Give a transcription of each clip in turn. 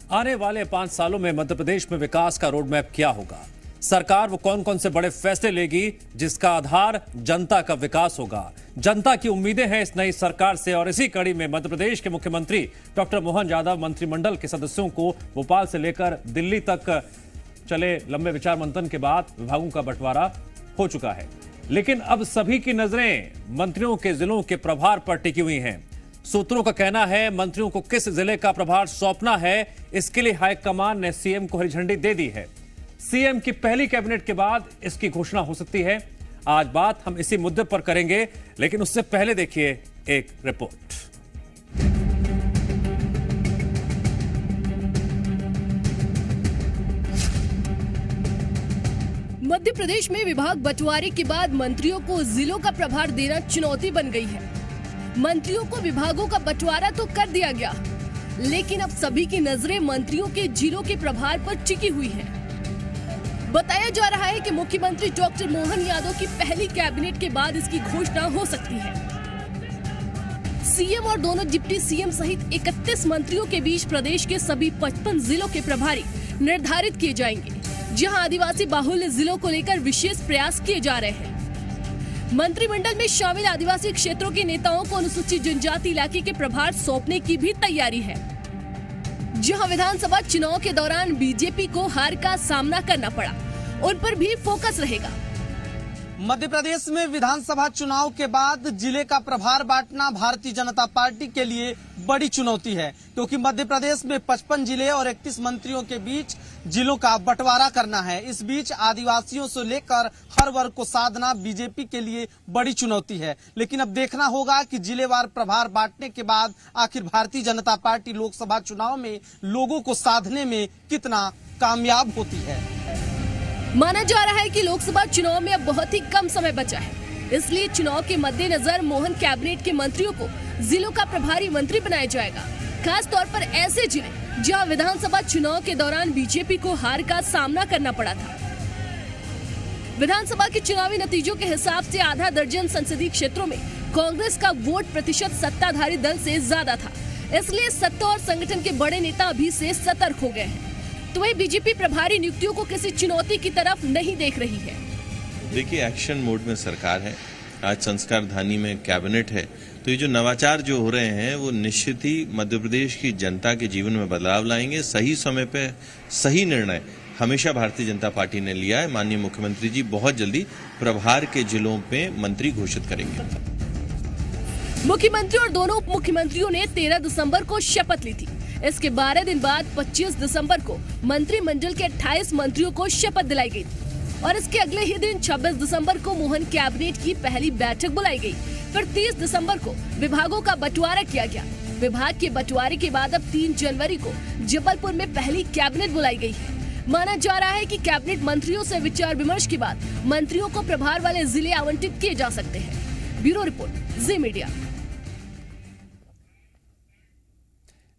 आने वाले 5 सालों में मध्य प्रदेश में विकास का रोड मैप क्या होगा? सरकार वो कौन कौन से बड़े फैसले लेगी जिसका आधार जनता का विकास होगा? जनता की उम्मीदें हैं इस नई सरकार से और इसी कड़ी में मध्य प्रदेश के मुख्यमंत्री डॉक्टर मोहन यादव मंत्रिमंडल के सदस्यों को भोपाल से लेकर दिल्ली तक चले लंबे विचार मंथन के बाद विभागों का बंटवारा हो चुका है। लेकिन अब सभी की नजरें मंत्रियों के जिलों के प्रभार पर टिकी हुई हैं। सूत्रों का कहना है मंत्रियों को किस जिले का प्रभार सौंपना है, इसके लिए हाईकमान ने सीएम को हरी झंडी दे दी है। सीएम की पहली कैबिनेट के बाद इसकी घोषणा हो सकती है। आज बात हम इसी मुद्दे पर करेंगे, लेकिन उससे पहले देखिए एक रिपोर्ट। मध्य प्रदेश में विभाग बंटवारे के बाद मंत्रियों को जिलों का प्रभार देना चुनौती बन गई है। मंत्रियों को विभागों का बंटवारा तो कर दिया गया, लेकिन अब सभी की नजरें मंत्रियों के जिलों के प्रभार पर टिकी हुई है। बताया जा रहा है कि मुख्यमंत्री डॉक्टर मोहन यादव की पहली कैबिनेट के बाद इसकी घोषणा हो सकती है। सीएम और दोनों डिप्टी सीएम सहित 31 मंत्रियों के बीच प्रदेश के सभी 55 जिलों के प्रभारी निर्धारित किए जाएंगे, जहां आदिवासी बाहुल्य जिलों को लेकर विशेष प्रयास किए जा रहे हैं। मंत्रिमंडल में शामिल आदिवासी क्षेत्रों के नेताओं को अनुसूचित जनजाति इलाके के प्रभार सौंपने की भी तैयारी है, जहां विधानसभा चुनाव के दौरान बीजेपी को हार का सामना करना पड़ा, उन पर भी फोकस रहेगा। मध्य प्रदेश में विधानसभा चुनाव के बाद जिले का प्रभार बांटना भारतीय जनता पार्टी के लिए बड़ी चुनौती है, क्योंकि मध्य प्रदेश में 55 जिले और 31 मंत्रियों के बीच जिलों का बंटवारा करना है। इस बीच आदिवासियों से लेकर हर वर्ग को साधना बीजेपी के लिए बड़ी चुनौती है। लेकिन अब देखना होगा कि जिलेवार प्रभार बांटने के बाद आखिर भारतीय जनता पार्टी लोकसभा चुनाव में लोगों को साधने में कितना कामयाब होती है। माना जा रहा है कि लोकसभा चुनाव में अब बहुत ही कम समय बचा है, इसलिए चुनाव के मद्देनजर मोहन कैबिनेट के मंत्रियों को जिलों का प्रभारी मंत्री बनाया जाएगा। खास तौर पर ऐसे जिले जहां विधानसभा चुनाव के दौरान बीजेपी को हार का सामना करना पड़ा था। विधानसभा के चुनावी नतीजों के हिसाब से आधा दर्जन संसदीय क्षेत्रों में कांग्रेस का वोट प्रतिशत सत्ताधारी दल से ज्यादा था, इसलिए सत्ता और संगठन के बड़े नेता अभी से सतर्क हो गए हैं। तो वही बीजेपी प्रभारी नियुक्तियों को किसी चुनौती की तरफ नहीं देख रही है। देखिए, एक्शन मोड में सरकार है, आज संस्कार धानी में कैबिनेट है, तो ये जो नवाचार जो हो रहे हैं वो निश्चित ही मध्य प्रदेश की जनता के जीवन में बदलाव लाएंगे। सही समय पे सही निर्णय हमेशा भारतीय जनता पार्टी ने लिया है। माननीय मुख्यमंत्री जी बहुत जल्दी प्रभार के जिलों पे मंत्री घोषित करेंगे। मुख्यमंत्री और दोनों उप मुख्यमंत्रियों ने 13 दिसंबर को शपथ ली थी। इसके 12 दिन बाद 25 दिसंबर को मंत्रिमंडल के 28 मंत्रियों को शपथ दिलाई गई और इसके अगले ही दिन 26 दिसंबर को मोहन कैबिनेट की पहली बैठक बुलाई गई। फिर 30 दिसंबर को विभागों का बंटवारा किया गया। विभाग के बंटवारे के बाद अब 3 जनवरी को जबलपुर में पहली कैबिनेट बुलाई गई है। माना जा रहा है कि कैबिनेट मंत्रियों से विचार विमर्श के बाद मंत्रियों को प्रभार वाले जिले आवंटित किए जा सकते हैं। ब्यूरो रिपोर्ट, जी मीडिया।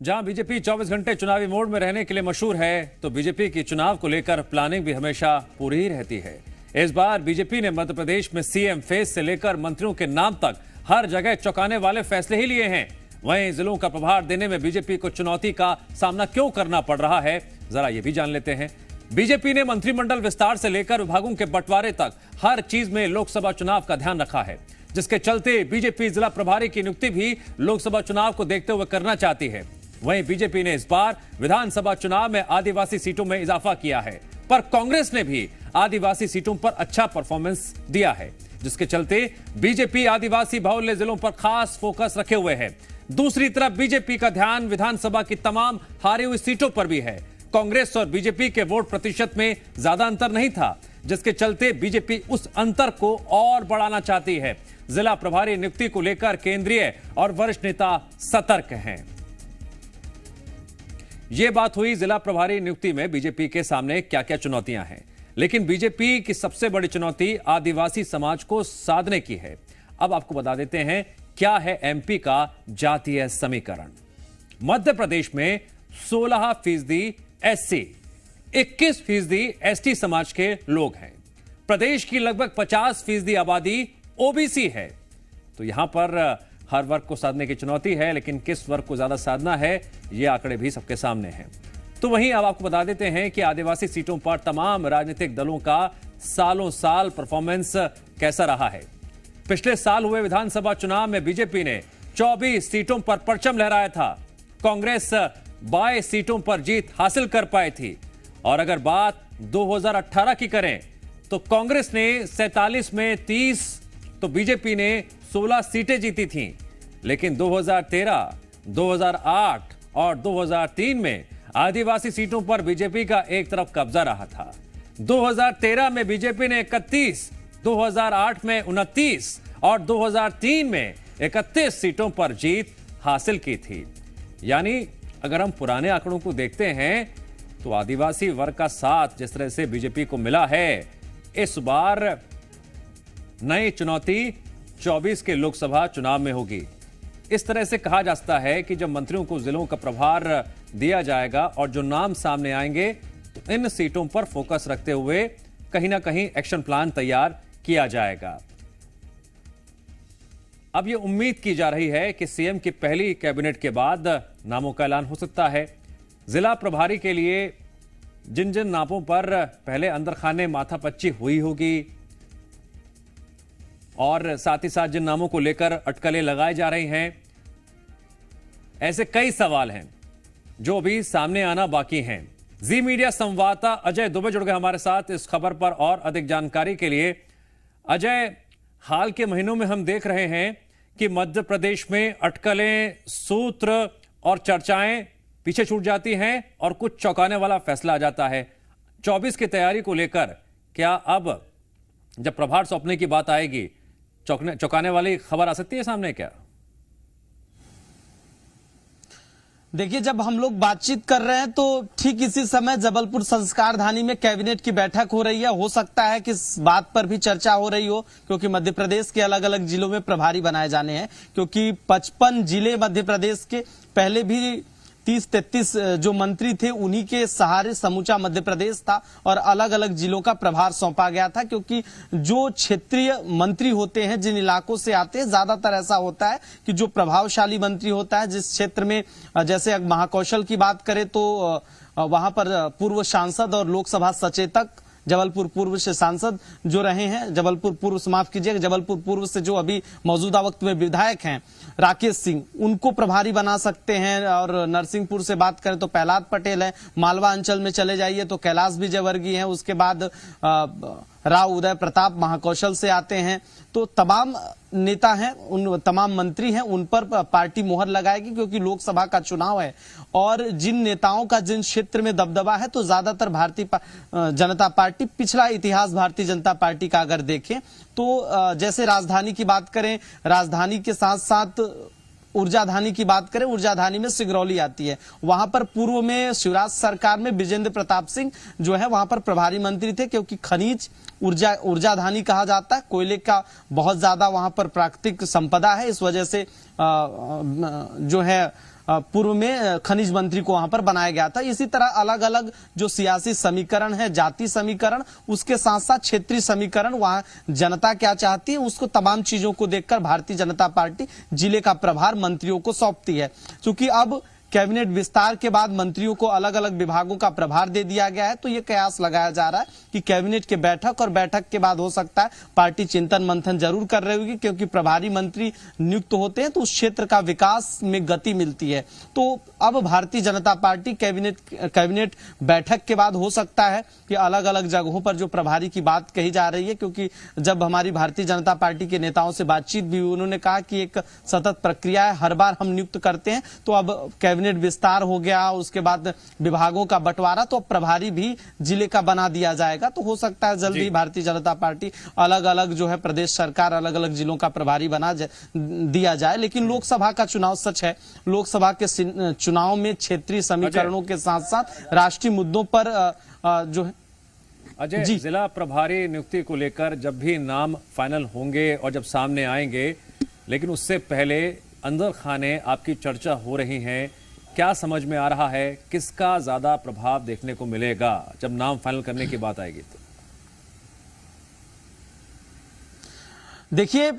जहां बीजेपी 24 घंटे चुनावी मोड में रहने के लिए मशहूर है, तो बीजेपी की चुनाव को लेकर प्लानिंग भी हमेशा पूरी ही रहती है। इस बार बीजेपी ने मध्य प्रदेश में सीएम फेस से लेकर मंत्रियों के नाम तक हर जगह चौंकाने वाले फैसले ही लिए हैं। वहीं जिलों का प्रभार देने में बीजेपी को चुनौती का सामना क्यों करना पड़ रहा है, जरा ये भी जान लेते हैं। बीजेपी ने मंत्रिमंडल विस्तार से लेकर विभागों के बंटवारे तक हर चीज में लोकसभा चुनाव का ध्यान रखा है, जिसके चलते बीजेपी जिला प्रभारी की नियुक्ति भी लोकसभा चुनाव को देखते हुए करना चाहती है। वहीं बीजेपी ने इस बार विधानसभा चुनाव में आदिवासी सीटों में इजाफा किया है, पर कांग्रेस ने भी आदिवासी सीटों पर अच्छा परफॉर्मेंस दिया है, जिसके चलते बीजेपी आदिवासी बाहुल्य जिलों पर खास फोकस रखे हुए है। दूसरी तरफ बीजेपी का ध्यान विधानसभा की तमाम हारी हुई सीटों पर भी है। कांग्रेस और बीजेपी के वोट प्रतिशत में ज्यादा अंतर नहीं था, जिसके चलते बीजेपी उस अंतर को और बढ़ाना चाहती है। जिला प्रभारी नियुक्ति को लेकर केंद्रीय और वरिष्ठ नेता सतर्क हैं। ये बात हुई जिला प्रभारी नियुक्ति में बीजेपी के सामने क्या क्या चुनौतियां हैं, लेकिन बीजेपी की सबसे बड़ी चुनौती आदिवासी समाज को साधने की है। अब आपको बता देते हैं क्या है एमपी का जातीय समीकरण। मध्य प्रदेश में 16% एससी, 21% एसटी समाज के लोग हैं। प्रदेश की लगभग 50% आबादी ओबीसी है। तो यहां पर हर वर्ग को साधने की चुनौती है, लेकिन किस वर्ग को ज्यादा साधना है, ये आंकड़े भी सबके सामने हैं। तो वहीं अब आपको बता देते हैं कि आदिवासी सीटों पर तमाम राजनीतिक दलों का सालों साल परफॉर्मेंस कैसा रहा है। पिछले साल हुए विधानसभा चुनाव में बीजेपी ने 24 सीटों पर परचम लहराया था। कांग्रेस 22 सीटों पर जीत हासिल कर पाई थी। और अगर बात 2018 की करें तो कांग्रेस ने 47 में 30 तो बीजेपी ने 16 सीटें जीती थीं। लेकिन 2013, 2008 और 2003 में आदिवासी सीटों पर बीजेपी का एक तरफ कब्जा रहा था। 2013 में बीजेपी ने 31, 2008 में 29 और 2003 में 31 सीटों पर जीत हासिल की थी। यानी अगर हम पुराने आंकड़ों को देखते हैं तो आदिवासी वर्ग का साथ जिस तरह से बीजेपी को मिला है, इस बार नई चुनौती 24 के लोकसभा चुनाव में होगी। इस तरह से कहा जा सकता है कि जब मंत्रियों को जिलों का प्रभार दिया जाएगा और जो नाम सामने आएंगे तो इन सीटों पर फोकस रखते हुए कहीं ना कहीं एक्शन प्लान तैयार किया जाएगा। अब यह उम्मीद की जा रही है कि सीएम की पहली कैबिनेट के बाद नामों का ऐलान हो सकता है। जिला प्रभारी के लिए जिन जिन नामों पर पहले अंदर खाने माथापच्ची हुई होगी और साथ ही साथ जिन नामों को लेकर अटकलें लगाई जा रही हैं, ऐसे कई सवाल हैं जो अभी सामने आना बाकी हैं। जी मीडिया संवाददाता अजय दुबे जुड़ गए हमारे साथ इस खबर पर और अधिक जानकारी के लिए। अजय, हाल के महीनों में हम देख रहे हैं कि मध्य प्रदेश में अटकलें, सूत्र और चर्चाएं पीछे छूट जाती हैं और कुछ चौंकाने वाला फैसला आ जाता है। 24 की तैयारी को लेकर क्या अब जब प्रभार सौंपने की बात आएगी चौंकाने वाली खबर आ सकती है सामने क्या? देखिए, जब हम लोग बातचीत कर रहे हैं तो ठीक इसी समय जबलपुर संस्कार धानी में कैबिनेट की बैठक हो रही है। हो सकता है कि इस बात पर भी चर्चा हो रही हो क्योंकि मध्य प्रदेश के अलग अलग जिलों में प्रभारी बनाए जाने हैं, क्योंकि 55 जिले मध्य प्रदेश के पहले भी 30-33 जो मंत्री थे उन्हीं के सहारे समूचा मध्य प्रदेश था और अलग अलग जिलों का प्रभार सौंपा गया था। क्योंकि जो क्षेत्रीय मंत्री होते हैं जिन इलाकों से आते हैं, ज्यादातर ऐसा होता है कि जो प्रभावशाली मंत्री होता है जिस क्षेत्र में, जैसे महाकौशल की बात करें तो वहां पर पूर्व सांसद और लोकसभा सचेतक जबलपुर पूर्व से सांसद जो रहे हैं, जबलपुर पूर्व से माफ कीजिएगा, जबलपुर पूर्व से जो अभी मौजूदा वक्त में विधायक हैं राकेश सिंह, उनको प्रभारी बना सकते हैं। और नरसिंहपुर से बात करें तो प्रहलाद पटेल है। मालवा अंचल में चले जाइए तो कैलाश विजयवर्गीय हैं। उसके बाद राव उदय प्रताप महाकौशल से आते हैं। तो तमाम नेता हैं, उन तमाम मंत्री हैं, उन पर पार्टी मोहर लगाएगी क्योंकि लोकसभा का चुनाव है। और जिन नेताओं का जिन क्षेत्र में दबदबा है तो ज्यादातर भारतीय जनता पार्टी, पिछला इतिहास भारतीय जनता पार्टी का अगर देखें तो जैसे राजधानी की बात करें, राजधानी के साथ साथ ऊर्जाधानी की बात करें, ऊर्जाधानी में सिगरौली आती है। वहां पर पूर्व में शिवराज सरकार में विजेंद्र प्रताप सिंह जो है वहां पर प्रभारी मंत्री थे, क्योंकि खनिज ऊर्जाधानी कहा जाता है, कोयले का बहुत ज्यादा वहां पर प्राकृतिक संपदा है। इस वजह से जो है पूर्व में खनिज मंत्री को वहां पर बनाया गया था। इसी तरह अलग अलग जो सियासी समीकरण है, जाति समीकरण, उसके साथ साथ क्षेत्रीय समीकरण, वहां जनता क्या चाहती है उसको तमाम चीजों को देखकर भारतीय जनता पार्टी जिले का प्रभार मंत्रियों को सौंपती है। क्योंकि अब कैबिनेट विस्तार के बाद मंत्रियों को अलग अलग विभागों का प्रभार दे दिया गया है, तो यह कयास लगाया जा रहा है कि कैबिनेट के बैठक और बैठक के बाद हो सकता है पार्टी चिंतन मंथन जरूर कर रही होगी, क्योंकि प्रभारी मंत्री नियुक्त होते हैं तो उस क्षेत्र का विकास में गति मिलती है। तो अब भारतीय जनता पार्टी कैबिनेट बैठक के बाद हो सकता है कि अलग अलग जगहों पर जो प्रभारी की बात कही जा रही है, क्योंकि जब हमारी भारतीय जनता पार्टी के नेताओं से बातचीत भी हुई, उन्होंने कहा कि एक सतत प्रक्रिया है, हर बार हम नियुक्त करते हैं। तो अब कैबिनेट विस्तार हो गया, उसके बाद विभागों का बंटवारा, तो प्रभारी भी जिले का बना दिया जाएगा। तो हो सकता है जल्द ही भारतीय जनता पार्टी अलग अलग जो है प्रदेश सरकार अलग अलग जिलों का प्रभारी बना दिया जाए। लेकिन लोकसभा का चुनाव सच है, लोकसभा के चुनाव में क्षेत्रीय समीकरणों के साथ साथ राष्ट्रीय मुद्दों पर जो है अजय, जिला प्रभारी नियुक्ति को लेकर जब भी नाम फाइनल होंगे और जब सामने आएंगे, लेकिन उससे पहले अंदर खाने आपकी चर्चा हो रही है, क्या समझ में आ रहा है किसका ज्यादा प्रभाव देखने को मिलेगा जब नाम फाइनल करने की बात आएगी? तो देखिए,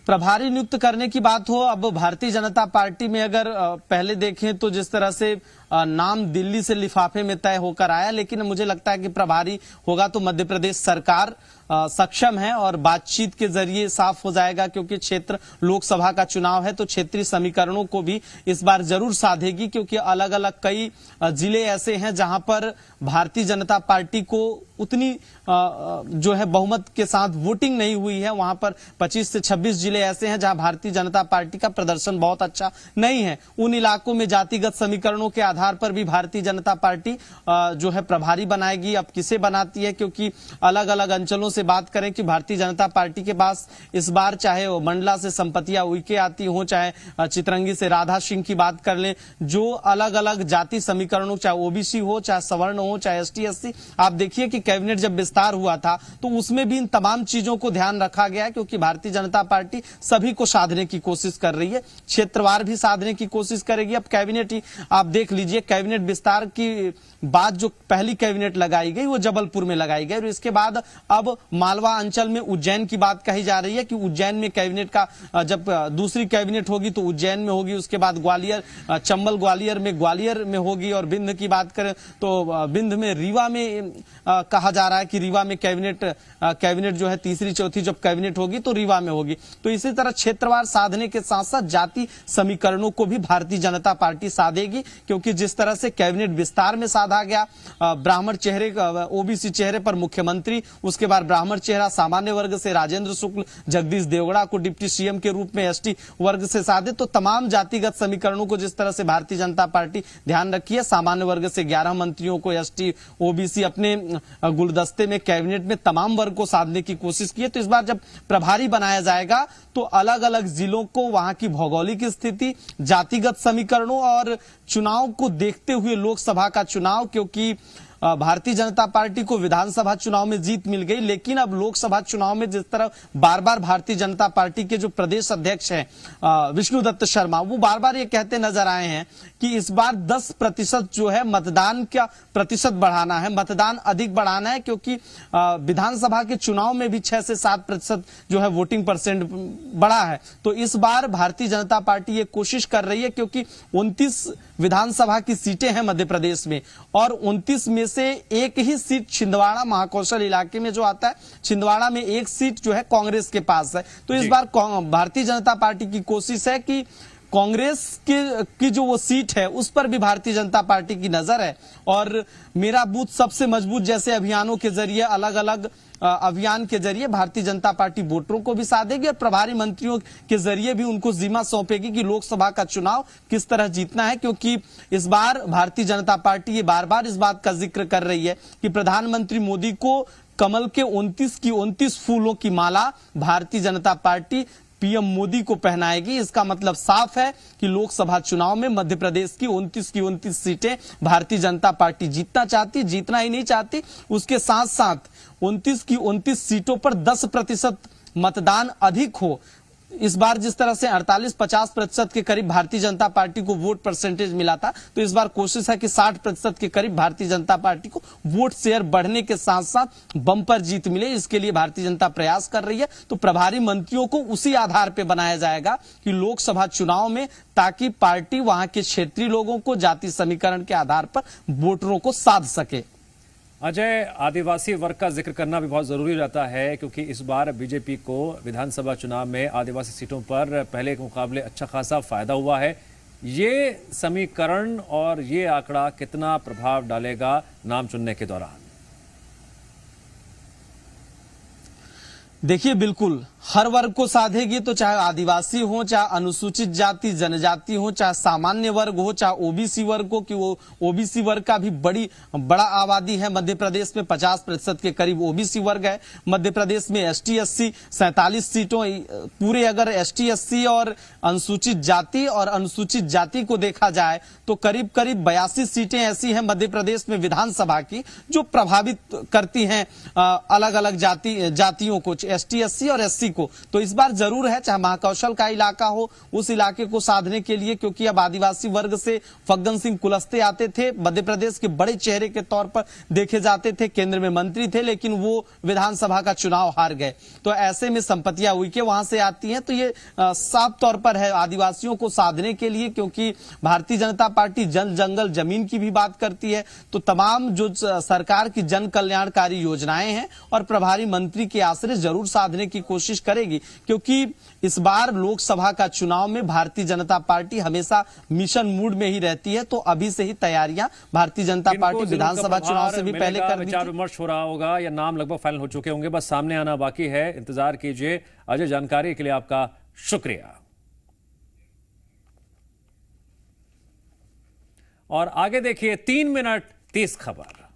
प्रभारी नियुक्त करने की बात हो, अब भारतीय जनता पार्टी में अगर पहले देखें तो जिस तरह से नाम दिल्ली से लिफाफे में तय होकर आया, लेकिन मुझे लगता है कि प्रभारी होगा तो मध्य प्रदेश सरकार सक्षम है और बातचीत के जरिए साफ हो जाएगा, क्योंकि क्षेत्र लोकसभा का चुनाव है तो क्षेत्रीय समीकरणों को भी इस बार जरूर साधेगी, क्योंकि अलग अलग कई जिले ऐसे हैं जहां पर भारतीय जनता पार्टी को उतनी जो है बहुमत के साथ वोटिंग नहीं हुई है। वहां पर 25 से 26 जिले ऐसे हैं जहां भारतीय जनता पार्टी का प्रदर्शन बहुत अच्छा नहीं है। उन इलाकों में जातिगत समीकरणों के आधार पर भी भारतीय जनता पार्टी जो है प्रभारी बनाएगी। अब किसे बनाती है, क्योंकि अलग अलग अंचलों से बात करें कि भारतीय जनता पार्टी के पास इस बार चाहे वो मंडला से संपतिया उइके आती हो, चाहे चितरंगी से राधा सिंह की बात कर लें, जो अलग अलग जाति समीकरणों, चाहे ओबीसी हो, चाहे सवर्ण हो, चाहे एसटी एससी, आप देखिए कि कैबिनेट जब विस्तार हुआ था तो उसमें भी इन तमाम चीजों को ध्यान रखा गया है, क्योंकि भारतीय जनता पार्टी सभी को साधने की कोशिश कर रही है, क्षेत्रवार भी साधने की कोशिश करेगी। अब कैबिनेट ही आप देख लीजिए, कैबिनेट विस्तार की बात जो पहली कैबिनेट लगाई गई वो जबलपुर में लगाई गई और इसके बाद अब मालवा अंचल में उज्जैन की बात कही जा रही है कि उज्जैन में कैबिनेट का जब दूसरी कैबिनेट होगी तो उज्जैन में होगी, उसके बाद ग्वालियर, चंबल ग्वालियर में होगी, और बिंद की बात करें तो बिंद में, रीवा में कहा जा रहा है कि रीवा में कैबिनेट जो है तीसरी चौथी जब कैबिनेट होगी तो रीवा में होगी। तो इसी तरह क्षेत्रवार साधने के साथ साथ जाति समीकरणों को भी भारतीय जनता पार्टी साधेगी, क्योंकि जिस तरह से कैबिनेट विस्तार में साधा गया, ब्राह्मण चेहरे, ओबीसी चेहरे पर मुख्यमंत्री, उसके बाद ब्राह्मण चेहरा सामान्य वर्ग से राजेंद्र शुक्ल, जगदीश देवगड़ा को डिप्टी सीएम के रूप में एसटी वर्ग से साधे, तो तमाम जातिगत समीकरणों को जिस तरह से भारतीय जनता पार्टी ध्यान रखी है, सामान्य वर्ग से 11 मंत्रियों को एसटी ओबीसी अपने गुलदस्ते में कैबिनेट में तमाम वर्ग को साधने की कोशिश की है। तो इस बार जब प्रभारी बनाया जाएगा तो अलग अलग जिलों को वहां की भौगोलिक स्थिति, जातिगत समीकरणों और चुनाव को देखते हुए, लोकसभा का चुनाव, क्योंकि भारतीय जनता पार्टी को विधानसभा चुनाव में जीत मिल गई, लेकिन अब लोकसभा चुनाव में जिस तरह बार बार भारतीय जनता पार्टी के जो प्रदेश अध्यक्ष हैं विष्णुदत्त शर्मा, वो बार बार ये कहते नजर आए हैं कि इस बार 10% जो है मतदान का प्रतिशत बढ़ाना है, मतदान अधिक बढ़ाना है, क्योंकि विधानसभा के चुनाव में भी 6 से 7% जो है वोटिंग परसेंट बढ़ा है। तो इस बार भारतीय जनता पार्टी ये कोशिश कर रही है, क्योंकि 29 विधानसभा की सीटें हैं मध्य प्रदेश में और 29 में से एक ही सीट छिंदवाड़ा महाकौशल इलाके में जो आता है, छिंदवाड़ा में एक सीट जो है कांग्रेस के पास है। तो इस बार भारतीय जनता पार्टी की कोशिश है कि कांग्रेस की जो वो सीट है उस पर भी भारतीय जनता पार्टी की नजर है और मेरा बूथ सबसे मजबूत जैसे अभियानों के जरिए, अलग अलग अभियान के जरिए भारतीय जनता पार्टी वोटरों को भी साधेगी और प्रभारी मंत्रियों के जरिए भी उनको जिम्मा सौंपेगी कि लोकसभा का चुनाव किस तरह जीतना है। क्योंकि इस बार भारतीय जनता पार्टी ये बार बार इस बात का जिक्र कर रही है कि प्रधानमंत्री मोदी को कमल के 29 फूलों की माला भारतीय जनता पार्टी पीएम मोदी को पहनाएगी। इसका मतलब साफ है कि लोकसभा चुनाव में मध्य प्रदेश की 29 सीटें भारतीय जनता पार्टी जीतना ही नहीं चाहती, उसके साथ साथ 29 सीटों पर 10% मतदान अधिक हो। इस बार जिस तरह से 48-50% के करीब भारतीय जनता पार्टी को वोट परसेंटेज मिला था, तो इस बार कोशिश है कि 60% के करीब भारतीय जनता पार्टी को वोट शेयर बढ़ने के साथ साथ बम्पर जीत मिले। इसके लिए भारतीय जनता प्रयास कर रही है। तो प्रभारी मंत्रियों को उसी आधार पर बनाया जाएगा कि लोकसभा चुनाव में, ताकि पार्टी वहां के क्षेत्रीय लोगों को जाति समीकरण के आधार पर वोटरों को साध सके। अजय, आदिवासी वर्ग का जिक्र करना भी बहुत जरूरी रहता है, क्योंकि इस बार बीजेपी को विधानसभा चुनाव में आदिवासी सीटों पर पहले के मुकाबले अच्छा खासा फायदा हुआ है। ये समीकरण और ये आंकड़ा कितना प्रभाव डालेगा नाम चुनने के दौरान? देखिए, बिल्कुल हर वर्ग को साधेगी, तो चाहे आदिवासी हो, चाहे अनुसूचित जाति जनजाति हो, चाहे सामान्य वर्ग हो, चाहे ओबीसी वर्ग हो, कि वो ओबीसी वर्ग का भी बड़ा आबादी है मध्य प्रदेश में, 50% के करीब ओबीसी वर्ग है मध्य प्रदेश में। एसटी एससी 47 सीटों, पूरे अगर एसटी एससी और अनुसूचित जाति को देखा जाए तो करीब 82 सीटें ऐसी हैं मध्य प्रदेश में विधानसभा की जो प्रभावित करती हैं अलग अलग जातियों को। ST SC और SC को। तो इस बार जरूर है, चाहे महाकौशल का इलाका हो, उस इलाके को साधने के लिए, क्योंकि अब आदिवासी वर्ग से फग्गन सिंह कुलस्ते आते थे, मध्य प्रदेश के बड़े चेहरे के तौर पर देखे जाते थे, केंद्र में मंत्री थे, लेकिन वो विधानसभा का चुनाव हार गए। तो ऐसे में संपत्तियां उइके वहां से आती हैं। तो ये साफ तौर पर है आदिवासियों को साधने के लिए, क्योंकि भारतीय जनता पार्टी जल जंगल जमीन की भी बात करती है। तो तमाम जो सरकार की जन कल्याणकारी योजनाएं हैं और प्रभारी मंत्री के आश्रय जरूर साधने की कोशिश करेगी, क्योंकि इस बार लोकसभा का चुनाव में भारतीय जनता पार्टी हमेशा मिशन मूड में ही रहती है। तो अभी से ही तैयारियां भारतीय जनता पार्टी विधानसभा चुनाव से भी पहले कर दी थी। विचार विमर्श हो रहा होगा या नाम लगभग फाइनल हो चुके होंगे, बस सामने आना बाकी है, इंतजार कीजिए। अजय, जानकारी के लिए आपका शुक्रिया। और आगे देखिए 3 मिनट 30 खबर।